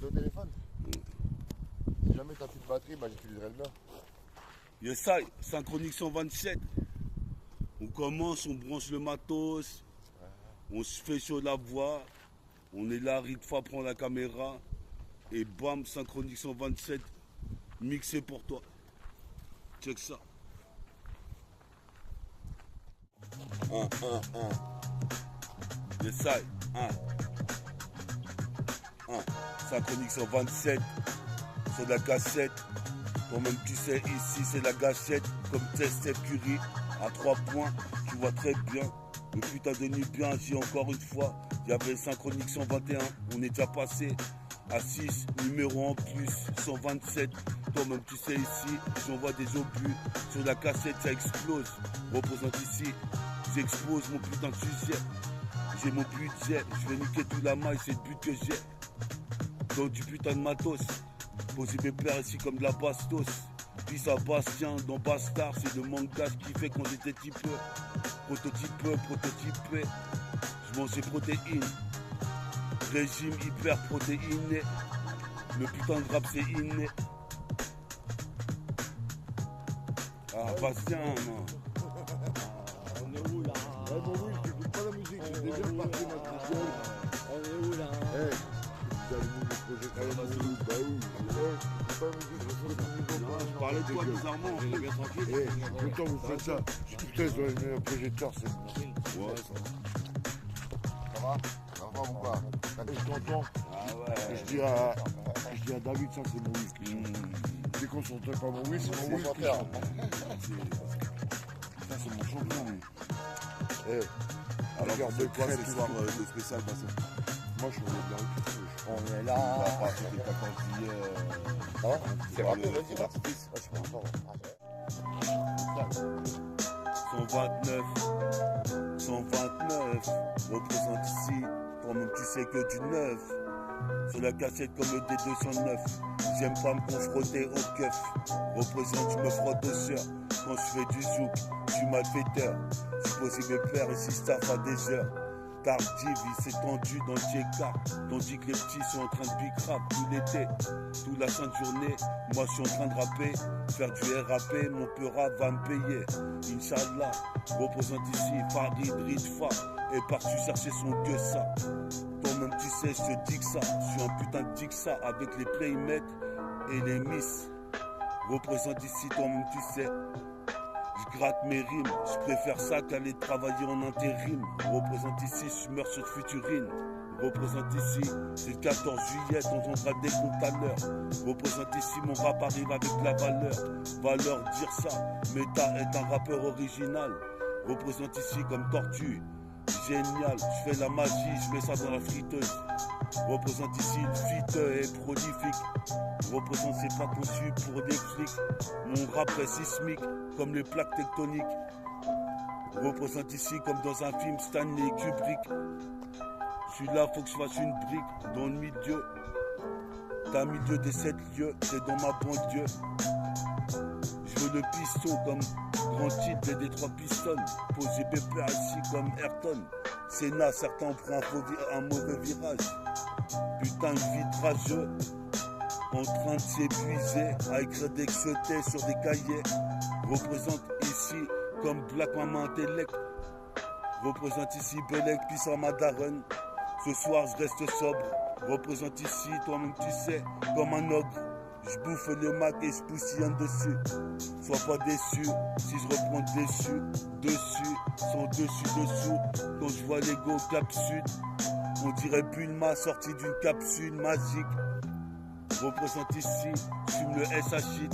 t'es au téléphone. Si jamais t'as plus de batterie, bah j'utiliserai le mien. Yesai, Synchronique 127. On commence, on branche le matos, on se fait sur la voix, on est là, Ritfa prend la caméra, et bam, Synchronique 127, mixé pour toi. Check ça. 1. Yesai, 1. Synchronique 127, sur la cassette. Toi-même tu sais, ici c'est la gâchette, comme Steph Curry, à 3 points, tu vois très bien. Le putain de nuit bien, j'ai encore une fois, il y avait Synchronique 121, on est déjà passé à 6, numéro en plus, 127. Toi-même tu sais ici, j'envoie des obus, sur la cassette ça explose. Représente ici, j'expose mon putain de sujet. J'ai mon budget, je vais niquer tout la maille, c'est le but que j'ai. Dans du putain de matos. Poser mes pères ici comme de la bastos. Puis à Bastien, dans Bastard, c'est le mangage qui fait qu'on était type prototypé. Je mangeais protéines. Régime hyper protéiné. Le putain de rap c'est inné. Ah Bastien, non. On est où là? Ouais, bon, oui, j'écoute pas la musique, j'ai déjà parti ma couche. On est où là? Vous avez mis le projet quand même. Bah oui, c'est pas la musique, je Je parlais de toi bizarrement, on est bien tranquille. Pourtant vous faites ça. Putain, ils ont mis un projecteur, c'est bon. Ouais, Ça va? Ça va ou pas? Quand je t'entends, ah ouais. je dis à David, ça c'est mon whisky. Dès qu'on s'entend pas mon whisky, c'est mon whisky. Ça c'est mon champion, lui. Alors, regarde c'est quoi crêpes, ce soir de spécial, Bassin? Moi je suis bien. On est On là. va partir des 14 juillet. Ça va? C'est vrai, c'est l'artifice. Ouais, je suis content. 129, représente ici, toi-même tu sais que du neuf. Sur la cassette comme le D209, j'aime pas me confronter au keuf. Représente, je me frotte aux sœurs. Quand je fais du zouk, je suis malfaiteur. J'ai posé mes pères ici, staff à des heures. Tardive, il s'est tendu dans le J-Car, tandis que les petits sont en train de bicrap tout l'été, toute la sainte journée. Moi je suis en train de rapper, faire du RAP, mon peura va me payer. Inch'Allah, représente ici Farid Ritfa, est parti chercher son que ça. Toi-même tu sais, je te dis que ça, je suis un putain de Dixa avec les playmates et les miss. Représente ici, toi-même tu sais. Je gratte mes rimes, je préfère ça qu'aller travailler en intérim. Représente ici, je meurs sur Futurine. Représente ici, c'est le 14 juillet, on entendra des comptes à l'heure. Représente ici, mon rap arrive avec la valeur. Va leur dire ça, Meta est un rappeur original. Représente ici comme Tortue, génial. Je fais la magie, je mets ça dans la friteuse. Représente ici, le fit est prolifique. Représente, c'est pas conçu pour des flics. Mon rap est sismique, comme les plaques tectoniques. Représente ici comme dans un film Stanley Kubrick. Je suis là, faut que je fasse une brique dans le milieu. T'as milieu des 7 lieux, c'est dans ma banlieue. Je veux le piston comme grand titre des Détroit Pistons. Poser pépère ici comme Ayrton. Sénat, certains ont pris un mauvais virage. Putain de vitrageux, en train de s'épuiser à écrire des xeutés sur des cahiers. Représente ici comme Black Mama Intellect. Représente ici Belek, puis sans Madaron. Ce soir je reste sobre. Représente ici, toi-même tu sais, comme un ogre. Je bouffe le Mac et je poussillonne dessus. Sois pas déçu, si je reprends dessus, sans dessous. Quand je vois l'ego capsule, on dirait Bulma sortie d'une capsule magique. Représente ici, fume le SH.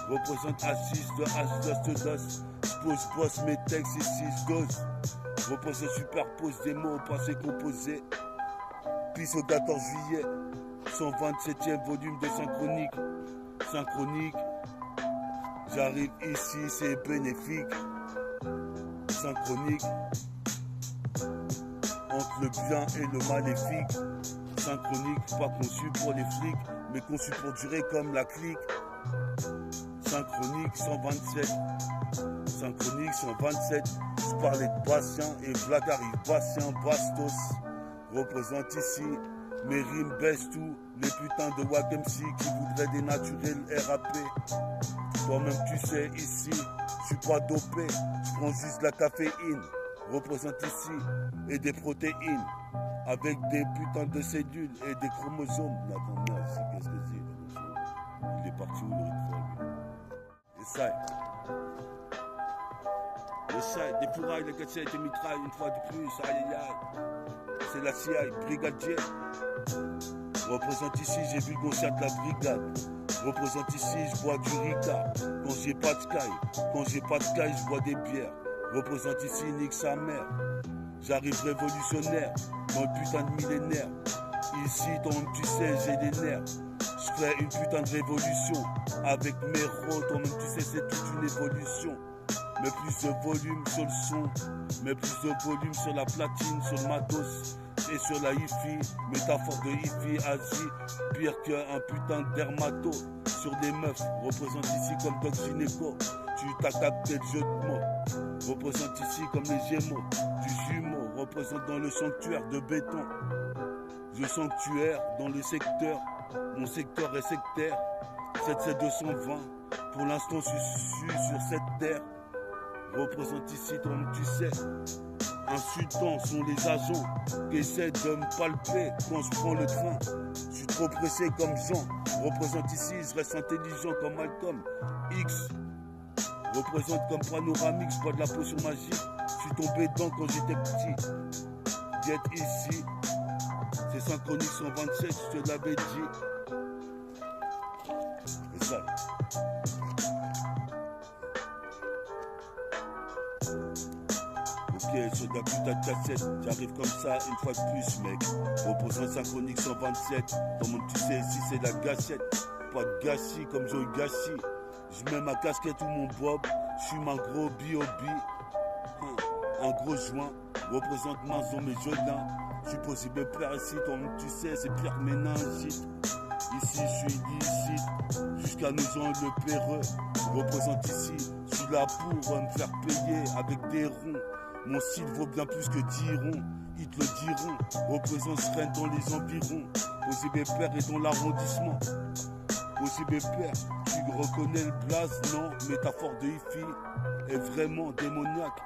Représente A6 de H2 de DOS. J'pose, bosse mes textes ici, j'dose. Représente, superpose des mots au passé composé. Puis au 14 juillet, 127e volume de Synchronique. Synchronique, j'arrive ici, c'est bénéfique. Synchronique, entre le bien et le maléfique. Synchronique, pas conçu pour les flics, mais conçu pour durer comme la clique. Synchronique 127. Synchronique 127. Je parlais de Bastien et Vlad arrive. Bastien Bastos représente ici. Mes rimes baissent tout, les putains de Wack MC qui voudraient dénaturer le RAP. Toi-même tu sais, ici, je suis pas dopé, je prends juste la caféine. Représente ici, et des protéines, avec des putains de cellules et des chromosomes. Là, attends, merde, qu'est-ce que c'est? Il est parti où le rituel? Et ça, des fourrailles, les cassettes, des mitrailles, une fois de plus, aïe aïe aïe. C'est la CIA, brigadier. Représente ici, j'ai vu le concert de la brigade. Représente ici, je bois du Ricard. Quand j'ai pas de sky, je bois des bières. Représente ici, nique sa mère. J'arrive révolutionnaire, dans le putain de millénaire. Ici, toi-même tu sais, j'ai des nerfs. Je ferai une putain de révolution. Avec mes rôles, toi-même tu sais, c'est toute une évolution. Mais plus de volume sur le son, mais plus de volume sur la platine, sur le matos et sur la hi-fi. Métaphore de hi-fi, Asie, pire qu'un putain de dermato. Sur des meufs, représente ici comme Doc Gynéco. Tu t'as capté le jeu de mots. Représente ici comme les Gémeaux. Du jumeau, représente dans le sanctuaire de béton. Le sanctuaire dans le secteur. Mon secteur est sectaire. 77220. Pour l'instant, je suis sur cette terre. Représente ici, comme tu sais. Insultants sont les agents qui essaient de me palper quand je prends le train. Je suis trop pressé comme Jean. Représente ici, je reste intelligent comme Malcolm X. Représente comme Panoramique, je bois de la potion magique. Je suis tombé dedans quand j'étais petit. Get ici, c'est Synchronique 127, je te l'avais dit. Et ça. Ok, sur de la putain de cassette, j'arrive comme ça une fois de plus, mec. Reposant Synchronique 127, dans mon tu sais, ici c'est la gâchette. Pas de gâchis comme Joey Gâchis. Je mets ma casquette ou mon bob, je suis ma gros B.O.B. Un gros joint, représente Manson mes jodins. Je suis possible père ici, toi-même tu sais, c'est pire que méningite. Ici je suis illicite, jusqu'à nos gens le péreux. Représente ici, je suis là pour me faire payer avec des ronds. Mon style vaut bien plus que 10 ronds, ils te le diront. Représente Rennes dans les environs, OCB père est dans l'arrondissement. OCB père, tu reconnais le blaze, non? Métaphore de hi-fi est vraiment démoniaque.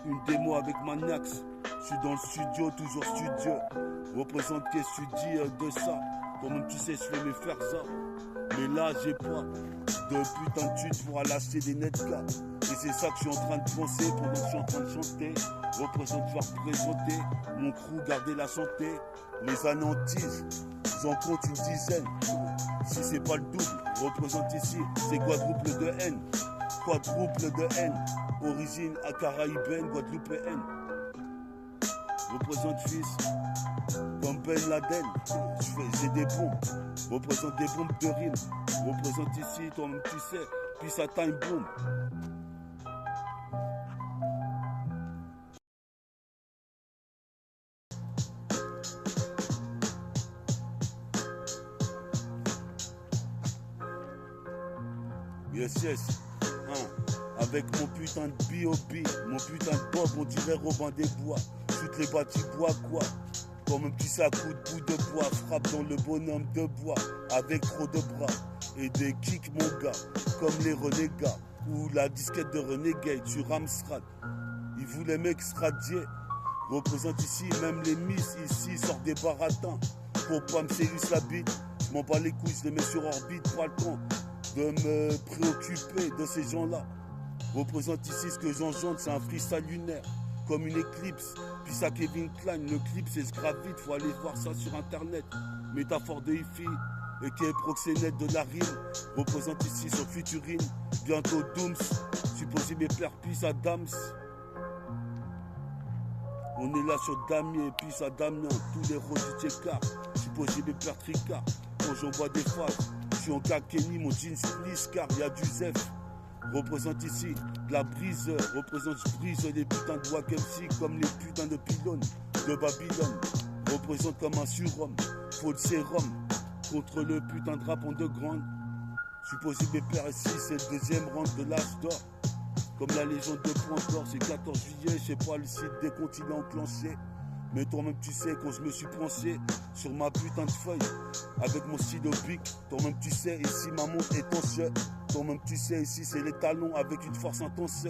Une démo avec Maniax, je suis dans le studio, toujours studieux. Représente qu'est-ce que tu dis de ça? Toi-même tu sais, je fais mes faire ça. Mais là, j'ai pas de putain de chute pour aller acheter des netcas. Et c'est ça que je suis en train de penser pendant que je suis en train de chanter. Représente, je vais représenter mon crew, garder la santé. Les anéantise, j'en compte une dizaine. Si c'est pas le double, représente ici, c'est quadruple de haine. Quadruple de haine. Origine à Caraïbène, Guadeloupe et haine. Représente fils, comme Ben Laden. J'ai des bombes. Représente des bombes de rime. Représente ici, toi-même tu sais, puis ça time boom. Yes, yes. Avec mon putain de B.O.B, mon putain de Bob, on dirait Robin des Bois. Toutes les bâtis bois quoi. Quand même tu sais à coups de bout de bois, frappe dans le bonhomme de bois, avec trop de bras et des kicks mon gars, comme les renégats, ou la disquette de Renegade sur Amstrad. Ils voulaient m'extradier. Représente ici, même les miss ici sortent des baratins. Pour pas me sérir la bite, je m'en bats les couilles, je les mets sur orbite, pas le temps de me préoccuper de ces gens-là. Représente ici ce que j'engendre, c'est un freestyle lunaire, comme une éclipse. Puis ça Kevin Klein, le clip c'est ce gravite, faut aller voir ça sur internet. Métaphore de hi-fi, et qui est proxénète de la rime. Représente ici sur Futurine, bientôt Dooms, supposé mes pères, puis à Dams. On est là sur Damier, puis à Damien, tous les rôles du Tchekar, supposé mes pères Tricard. Quand j'envoie des phases, je suis en Kenny, mon jeans please car y a du Zef. Représente ici de la brise, représente je brise les putains de Wack MC comme les putains de pylônes de Babylone. Représente comme un surhomme, faut le sérum contre le putain de rap underground. Supposé mes pères ici, c'est le deuxième round de l'âge d'or. Comme la légende de Point d'Or, c'est 14 juillet, je sais pas le site des continents enclenchés. Mais toi-même tu sais quand je me suis penché sur ma putain de feuille avec mon stylo bic, toi-même tu sais ici ma montre est en jeu. Toi-même tu sais ici c'est les talons avec une force intense.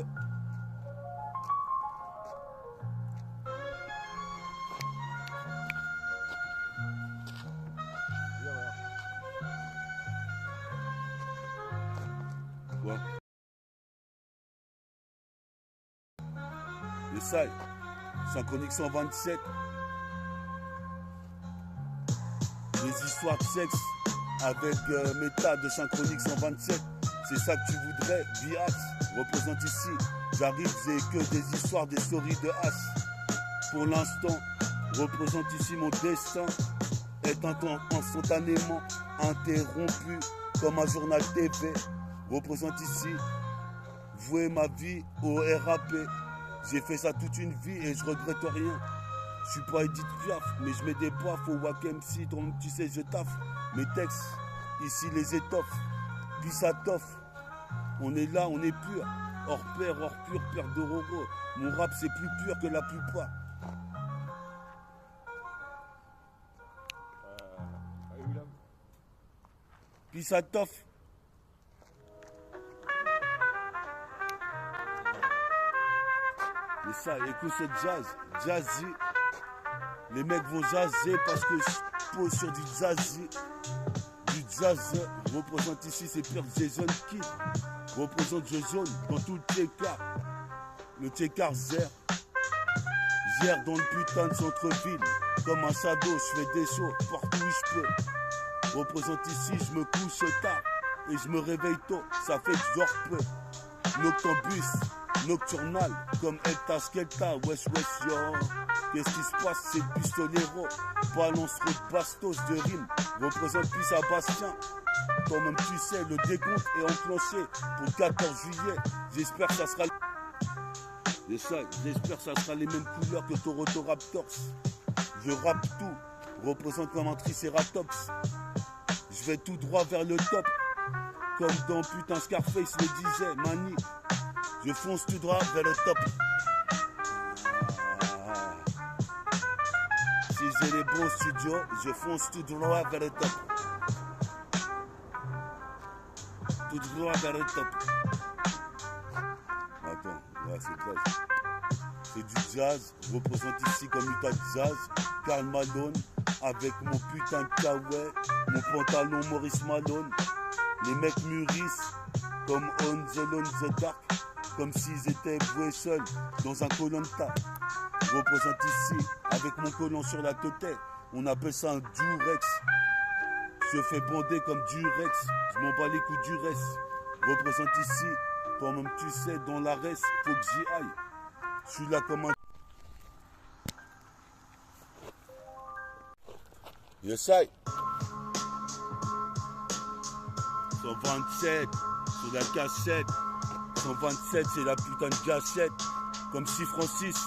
Ouais. Le SAI, Synchronique 127. Les histoires de sexe avec méta de Synchronique 127. C'est ça que tu voudrais, Bias, représente ici. J'arrive, j'ai que des histoires, des stories de As. Pour l'instant, représente ici mon destin. Est instantanément interrompu comme un journal TV. Représente ici, vouer ma vie au RAP. J'ai fait ça toute une vie et je regrette rien. Je suis pas Edith Piaf, mais je mets des baffes au Wack MC, donc tu sais, je taffe. Mes textes, ici les étoffes, puis ça toffe. On est là, on est pur. Hors pair, hors pur, père de Roro. Mon rap, c'est plus pur que la plupart. Puis ça toffe. Et ça, écoute ce jazz, jazzy. Les mecs vont jazzer parce que je pose sur du jazzy. Du jazz représente ici ces pires Jason Kidd. Représente je jaune dans tout le Tchékar. Le Tchékar zère. Gère dans le putain de centre-ville. Comme un sado, je fais des shows partout où je peux. Représente ici, je me couche tard. Et je me réveille tôt, ça fait que je dors peu. Noctambus, nocturnal, comme El Taskelta, wesh wesh yo. Qu'est-ce qui se passe, c'est le pistolero. Balance de bastos de rime, représente plus à Bastien. Toi-même tu sais, le décompte est enclenché pour le 14 juillet. J'espère que ça sera... J'espère que ça sera les mêmes couleurs que Toronto Raptors. Je rappe tout, représente comme un tricératops. Je vais tout droit vers le top. Comme dans putain Scarface le disait, Mani. Je fonce tout droit vers le top. Si j'ai les bons studios, je fonce tout droit vers le top. Tout droit vers le top. Attends, là c'est classe. C'est du jazz, représente ici comme Utah Jazz, Karl Malone, avec mon putain de kawaii, mon pantalon Maurice Malone. Les mecs mûrissent comme On the Lone the Dark, comme s'ils étaient voués seuls dans un colanta. Représente ici avec mon collant sur la tête, on appelle ça un Durex. Je fais bander comme Durex, je m'en bats les coups du reste. Représente ici, toi-même tu sais, dans la reste, faut que j'y aille. Je suis là comme un... Yes, I. 127 sur la cassette. 127 c'est la putain de gâchette. Comme si Francis.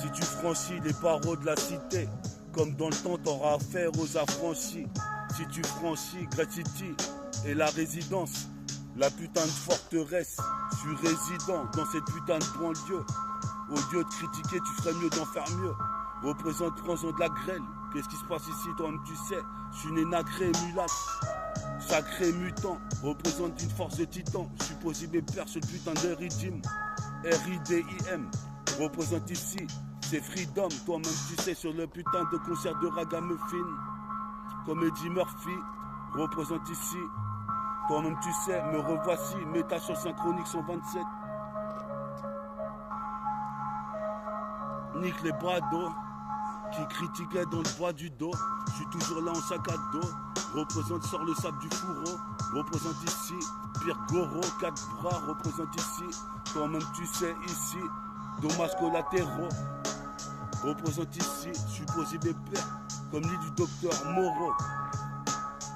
Si tu franchis les barreaux de la cité, comme dans le temps t'auras affaire aux affranchis. Si tu franchis Great City et la résidence, la putain de forteresse. Je suis résident dans cette putain de banlieue. Au lieu de critiquer, tu ferais mieux d'en faire mieux. Représente François de la grêle. Qu'est-ce qui se passe ici, toi-même tu sais. Je suis né nacré mulâtre. Sacré mutant, représente une force de titan. Je suis possible père sur le putain de Ridim. R-I-D-I-M, représente ici, c'est Freedom. Toi-même tu sais sur le putain de concert de Ragamuffin. Comme Eddie Murphy, représente ici. Toi-même tu sais, me revoici, méta sur Synchronique 127. Nique les brados qui critiquaient dans le bois du dos. Je suis toujours là en sac à dos. Représente, sort le sable du fourreau. Représente ici, Pierre Goro, 4 bras. Représente ici, toi-même tu sais ici, dommages collatéraux. Représente ici, je suis possible père, comme dit du docteur Moreau.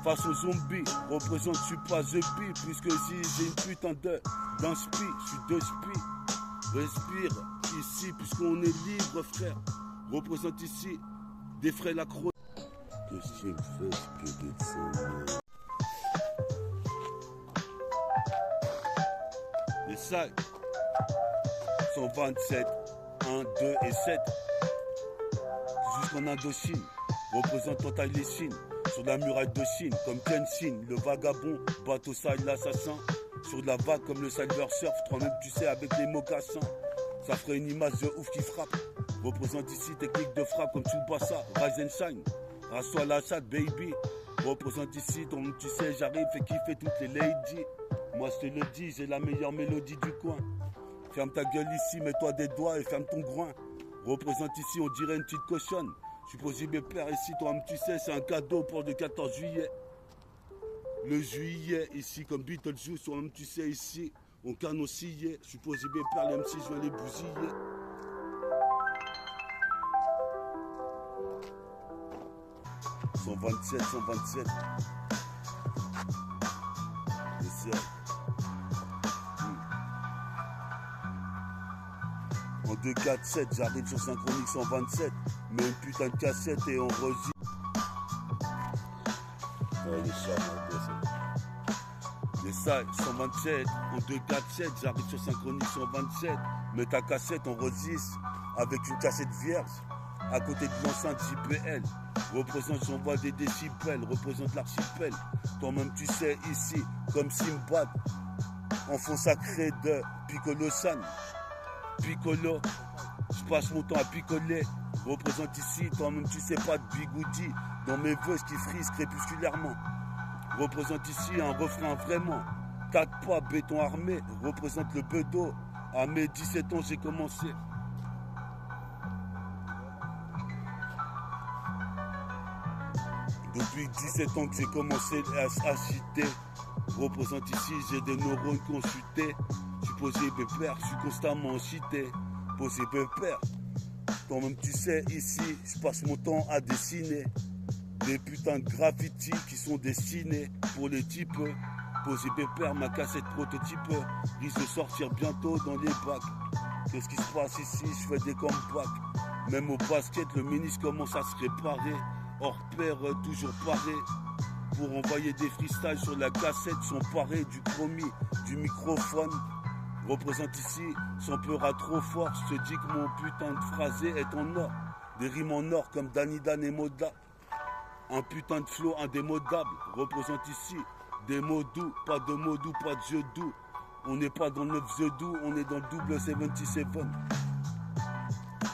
Face aux zombies, représente, je suis pas The Bee, puisque si j'ai une putain d'un spi, je suis deux spi. Respire ici, puisqu'on est libre, frère. Représente ici, des frais la croix. Qu'est-ce que tu me fais, ce de ça? Les sacs 127, 1, 2 et 7. en Indochine, représentant les Chines. Sur la muraille de Chine, comme Kenshin, le vagabond, bateau sale, l'assassin. Sur la vague comme le Silver Surf, toi-même tu sais avec les mocassins. Ça ferait une image de ouf qui frappe. Représente ici technique de frappe comme Tsubasa, Rise and Shine. Rassoi la chatte, baby. Représente ici, toi-même tu sais, j'arrive, fais kiffer toutes les ladies. Moi je te le dis, j'ai la meilleure mélodie du coin. Ferme ta gueule ici, mets-toi des doigts et ferme ton groin. Représente ici, on dirait une petite cochonne. Je suis posé mes pères ici, toi-même tu sais, c'est un cadeau pour le 14 juillet. Le juillet, ici, comme Beetlejuice, toi-même tu sais, ici, on canne au sillet. Je suis posé mes pères, les M6, je viens les bousiller. « 127, 127. C'est ça. En 2-4-7, j'arrive sur Synchronique 127. Mets une putain de cassette et on registre. Les salles 127, en 2-4-7, j'arrive sur Synchronique 127. Mets ta cassette, on registre avec une cassette vierge. À côté de l'enceinte JBL. Représente, j'envoie des décibels, représente l'archipel. Toi-même tu sais ici, comme Simbad. Enfant sacré de Piccolo San. Piccolo, je passe mon temps à picoler. Représente ici, toi-même tu sais pas de bigoudi. Dans mes vœux qui frisent crépusculairement. Représente ici un refrain vraiment. 4 pas, béton armé. Représente le bedeau. À mes 17 ans j'ai commencé. Depuis 17 ans que j'ai commencé à citer. Représente ici, j'ai des neurones consultés. Je suis posé pépère, je suis constamment cité. Posé pépère. Toi-même tu sais, ici, je passe mon temps à dessiner. Des putains de graffitis qui sont destinés pour les types. Posé pépère, ma cassette prototype risque de sortir bientôt dans les bacs. Qu'est-ce qui se passe ici? Je fais des comebacks. Même au basket, le ministre commence à se réparer. Hors pair, toujours paré. Pour envoyer des freestyles sur la cassette, sont parés du chromie, du microphone. Représente ici, sans peur à trop fort. Je te dis que mon putain de phrasé est en or. Des rimes en or comme Danidan et Moda. Un putain de flow indémodable. Représente ici des mots doux, pas de mots doux, pas de jeux doux. On n'est pas dans le 9 jeux doux, on est dans le double 77.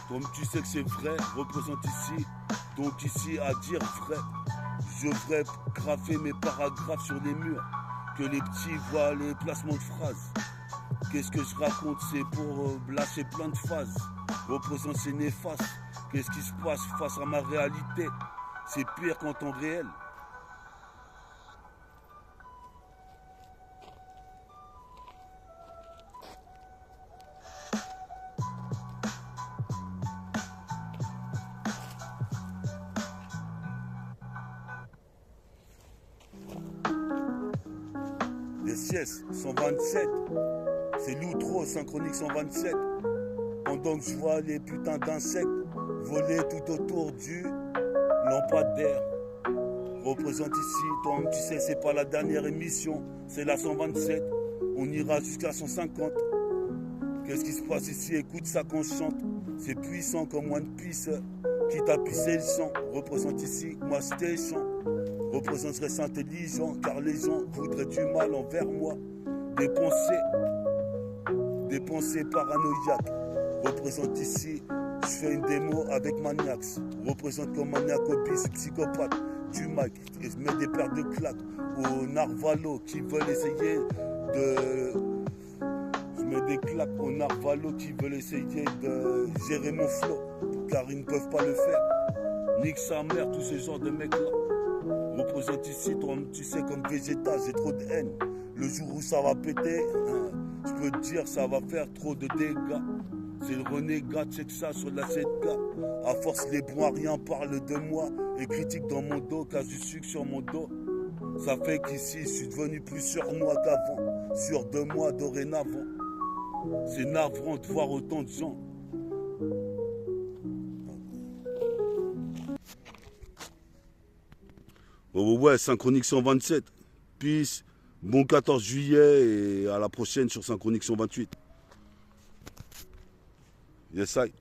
Comme tu sais que c'est vrai, représente ici. Donc ici à dire vrai. Je devrais graffer mes paragraphes sur les murs. Que les petits voient les placements de phrases. Qu'est-ce que je raconte? C'est pour lâcher plein de phases. Représente c'est néfaste. Qu'est-ce qui se passe face à ma réalité? C'est pire qu'en temps réel. Les siestes 127, c'est l'outro Synchronique 127. Pendant que je vois les putains d'insectes voler tout autour du lampadaire. Représente ici, toi-même tu sais, c'est pas la dernière émission, c'est la 127. On ira jusqu'à 150. Qu'est-ce qui se passe ici? Écoute ça qu'on chante. C'est puissant comme One Piece qui t'a pissé le sang. Représente ici, moi c'était chant. Représente, je reste intelligent car les gens voudraient du mal envers moi. Des pensées paranoïaques. Représente ici, je fais une démo avec Maniax. Représente comme Maniac obis, psychopathe du mic. Et je mets des paires de claques aux narvalos qui veulent essayer de... Je mets des claques aux narvalos qui veulent essayer de gérer mon flow. Car ils ne peuvent pas le faire. Nique sa mère, tous ces genres de mecs là. Représente ici, toi tu sais comme Vegeta, j'ai trop de haine. Le jour où ça va péter, je peux te dire ça va faire trop de dégâts. C'est le renégat, check ça sur la 7K. À force les bons à rien parlent de moi et critiquent dans mon dos, casse du sucre sur mon dos. Ça fait qu'ici je suis devenu plus surnois qu'avant, sûr de moi dorénavant. C'est navrant de voir autant de gens. Oh ouais, Synchronique 127. Peace. Bon 14 juillet et à la prochaine sur Synchronique 128. Yes, I.